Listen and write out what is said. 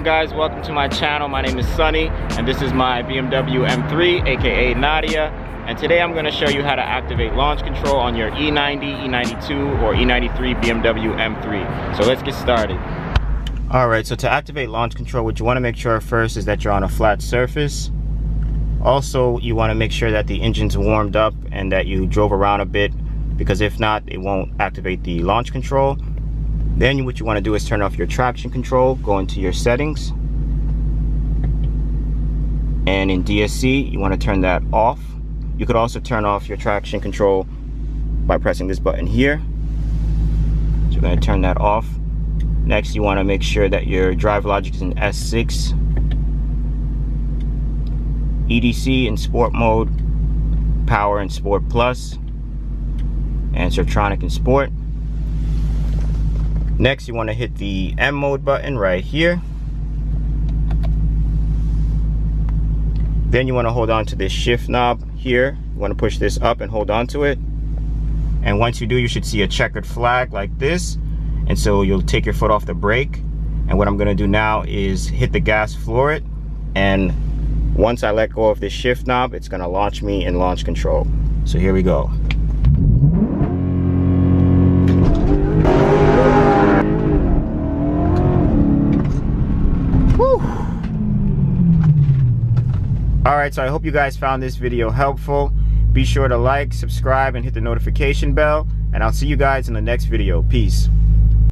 on, guys? Welcome to my channel. My name is Sunny and this is my BMW M3 aka Nadia, and today I'm going to show you how to activate launch control on your E90, E92 or E93 BMW M3. So let's get started. Alright, so to activate launch control, what you want to make sure first is that you're on a flat surface. Also, you want to make sure that the engine's warmed up and that you drove around a bit, because if not, it won't activate the launch control. Then what you want to do is turn off your traction control, go into your settings, and in DSC you want to turn that off. You could also turn off your traction control by pressing this button here. So you're going to turn that off. Next, you want to make sure that your drive logic is in S6, EDC in sport mode, power in sport plus, and Sertronic in sport. Next, you want to hit the M mode button right here. Then you want to hold on to this shift knob here. You want to push this up and hold on to it. And once you do, you should see a checkered flag like this. And so you'll take your foot off the brake. And what I'm going to do now is hit the gas, floor it. And once I let go of this shift knob, it's going to launch me in launch control. So here we go. Alright, so I hope you guys found this video helpful. Be sure to like, subscribe, and hit the notification bell. And I'll see you guys in the next video. Peace.